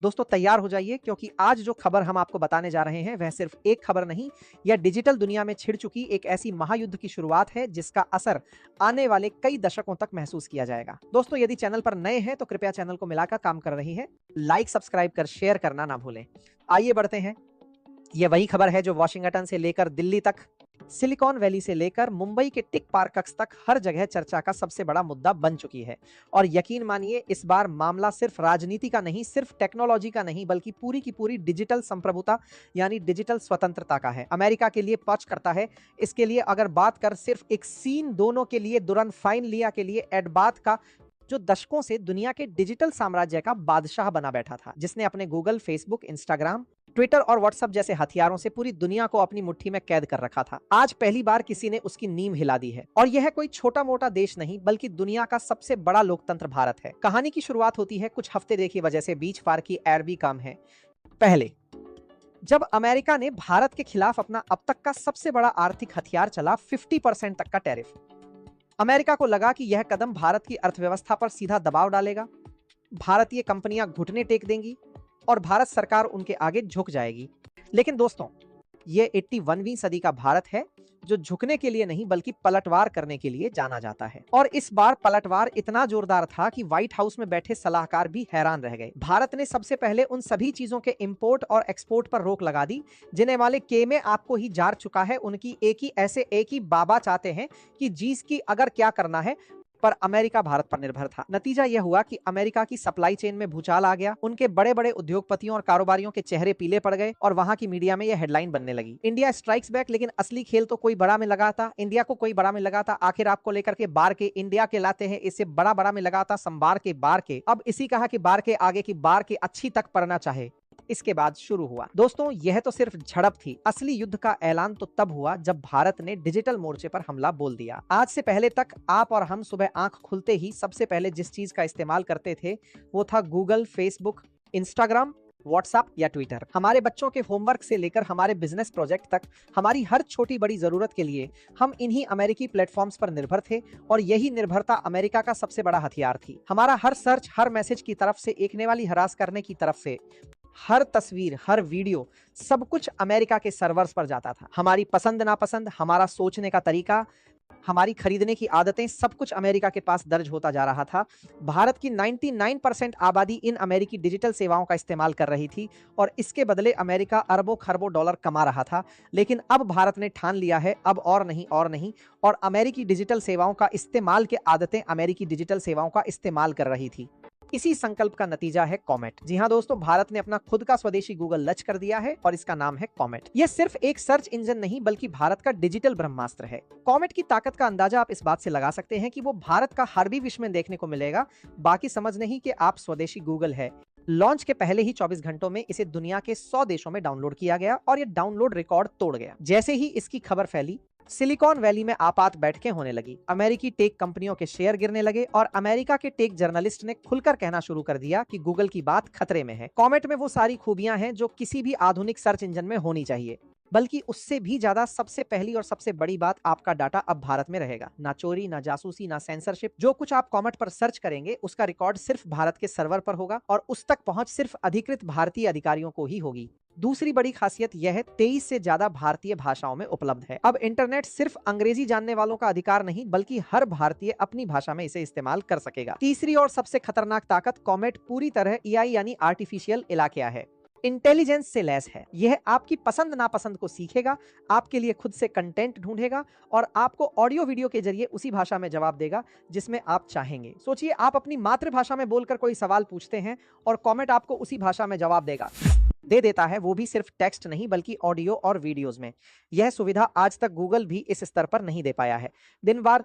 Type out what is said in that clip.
दोस्तों तैयार हो जाइए, क्योंकि आज जो खबर हम आपको बताने जा रहे हैं वह सिर्फ एक खबर नहीं, यह डिजिटल दुनिया में छिड़ चुकी एक ऐसी महायुद्ध की शुरुआत है जिसका असर आने वाले कई दशकों तक महसूस किया जाएगा। दोस्तों यदि चैनल पर नए हैं तो कृपया चैनल को मिलाकर काम कर रही है, लाइक सब्सक्राइब कर शेयर करना ना भूलें। आइए बढ़ते हैं। यह वही खबर है जो वाशिंगटन से लेकर दिल्ली तक, सिलिकॉन वैली से लेकर मुंबई के टिक पार्कस तक हर जगह चर्चा का सबसे बड़ा मुद्दा बन चुकी है। और यकीन मानिए इस बार मामला सिर्फ राजनीति का नहीं, सिर्फ टेक्नोलॉजी का नहीं, बल्कि पूरी की पूरी डिजिटल संप्रभुता यानी डिजिटल स्वतंत्रता का है। अमेरिका के लिए पक्ष करता है। इसके लिए अगर बात कर सिर्फ एक सीन दोनों के लिए, दुरन फाइन लिया के लिए एडबात का, जो दशकों से दुनिया के डिजिटल साम्राज्य का बादशाह बना बैठा था, जिसने अपने गूगल, फेसबुक, इंस्टाग्राम, ट्विटर और व्हाट्सएप जैसे हथियारों से पूरी दुनिया को अपनी मुट्ठी में कैद कर रखा था, आज पहली बार किसी ने उसकी नींव हिला दी है। और यह कोई छोटा मोटा देश नहीं, बल्कि दुनिया का सबसे बड़ा लोकतंत्र भारत है। कहानी की शुरुआत होती है कुछ हफ्ते देखी वजह से बीच पार की अरबी कम है पहले, जब अमेरिका ने भारत के खिलाफ अपना अब तक का सबसे बड़ा आर्थिक हथियार चला 50% तक का टैरिफ। अमेरिका को लगा कि यह कदम भारत की अर्थव्यवस्था पर सीधा दबाव डालेगा, भारतीय कंपनियां घुटने टेक देंगी और भारत सरकार उनके आगे झुक जाएगी। लेकिन दोस्तों यह 81वीं सदी का भारत है जो झुकने के लिए नहीं बल्कि पलटवार करने के लिए जाना जाता है। और इस बार पलटवार इतना जोरदार था कि व्हाइट हाउस में बैठे सलाहकार भी हैरान रह गए। भारत ने सबसे पहले उन सभी चीजों के इंपोर्ट और एक्सपोर्ट पर रोक लगा दी जिन्हें वाले के में आपको ही जार चुका है। उनकी एक ही बाबा चाहते हैं कि जीस की अगर क्या करना है, पर अमेरिका भारत पर निर्भर था। नतीजा यह हुआ कि अमेरिका की सप्लाई चेन में भूचाल आ गया, उनके बड़े बड़े उद्योगपतियों और कारोबारियों के चेहरे पीले पड़ गए और वहां की मीडिया में यह हेडलाइन बनने लगी, इंडिया स्ट्राइक्स बैक। लेकिन असली खेल तो कोई बड़ा में लगा था, इंडिया को कोई बड़ा में लगा था। आखिर आपको लेकर के बार के इंडिया के लाते हैं, इसे बड़ा बड़ा में लगा था संबार के बार के। अब इसी कहा कि बार के आगे की बार के अच्छी तक पड़ना चाहे। इसके बाद शुरू हुआ। दोस्तों यह तो सिर्फ झड़प थी, असली युद्ध का ऐलान तो तब हुआ जब भारत ने डिजिटल मोर्चे पर हमला बोल दिया। आज से पहले तक आप और हम सुबह आंख खुलते ही सबसे पहले जिस चीज का इस्तेमाल करते थे वो था गूगल, फेसबुक, इंस्टाग्राम, व्हाट्सएप या ट्विटर। हमारे बच्चों के होमवर्क से लेकर हमारे बिजनेस प्रोजेक्ट तक, हमारी हर छोटी बड़ी जरूरत के लिए हम इन्हीं अमेरिकी प्लेटफॉर्म्स पर निर्भर थे और यही निर्भरता अमेरिका का सबसे बड़ा हथियार थी। हमारा हर सर्च, हर मैसेज की तरफ से एकने वाली हरास करने की तरफ से, हर तस्वीर, हर वीडियो, सब कुछ अमेरिका के सर्वर्स पर जाता था। हमारी पसंद नापसंद, हमारा सोचने का तरीका, हमारी खरीदने की आदतें, सब कुछ अमेरिका के पास दर्ज होता जा रहा था। भारत की 99% आबादी इन अमेरिकी डिजिटल सेवाओं का इस्तेमाल कर रही थी और इसके बदले अमेरिका अरबों खरबों डॉलर कमा रहा था। लेकिन अब भारत ने ठान लिया है अब और नहीं और नहीं, और अमेरिकी डिजिटल सेवाओं का इस्तेमाल के आदतें अमेरिकी डिजिटल सेवाओं का इस्तेमाल कर रही थी। इसी संकल्प का नतीजा है कॉमेट। जी हां दोस्तों, भारत ने अपना खुद का स्वदेशी गूगल लॉन्च कर दिया है और इसका नाम है कॉमेट। यह सिर्फ एक सर्च इंजन नहीं बल्कि भारत का डिजिटल ब्रह्मास्त्र है। कॉमेट की ताकत का अंदाजा आप इस बात से लगा सकते हैं कि वो भारत का हर भी विश्व में देखने को मिलेगा। बाकी समझ नहीं कि आप स्वदेशी गूगल है। लॉन्च के पहले ही 24 घंटों में इसे दुनिया के 100 देशों में डाउनलोड किया गया और यह डाउनलोड रिकॉर्ड तोड़ गया। जैसे ही इसकी खबर फैली, सिलिकॉन वैली में आपात बैठकें होने लगी, अमेरिकी टेक कंपनियों के शेयर गिरने लगे और अमेरिका के टेक जर्नलिस्ट ने खुलकर कहना शुरू कर दिया कि गूगल की बात खतरे में है। कॉमेट में वो सारी खूबियां हैं जो किसी भी आधुनिक सर्च इंजन में होनी चाहिए, बल्कि उससे भी ज्यादा सबसे पहली और सबसे बड़ी बात, आपका डाटा अब भारत में रहेगा। ना चोरी, ना जासूसी, ना सेंसरशिप। जो कुछ आप कॉमेट पर सर्च करेंगे उसका रिकॉर्ड सिर्फ भारत के सर्वर पर होगा और उस तक पहुंच सिर्फ अधिकृत भारतीय अधिकारियों को ही होगी। दूसरी बड़ी खासियत यह है 23 से ज्यादा भारतीय भाषाओं में उपलब्ध है। अब इंटरनेट सिर्फ अंग्रेजी जानने वालों का अधिकार नहीं बल्कि हर भारतीय अपनी भाषा में इसे इस्तेमाल कर सकेगा। तीसरी और सबसे खतरनाक ताकत, कॉमेट पूरी तरह एआई यानी आर्टिफिशियल इलाकिया है, इंटेलिजेंस से लैस है। यह आपकी पसंद नापसंद को सीखेगा, आपके लिए खुद से कंटेंट ढूंढेगा और आपको ऑडियो वीडियो के जरिए उसी भाषा में जवाब देगा जिसमें आप चाहेंगे। सोचिए, आप अपनी मातृभाषा में बोलकर कोई सवाल पूछते हैं और कॉमेट आपको उसी भाषा में जवाब दे देता है, वो भी सिर्फ टेक्स्ट नहीं बल्कि ऑडियो और वीडियोस में। यह सुविधा आज तक गूगल भी इस स्तर पर नहीं दे पाया है। दिन भर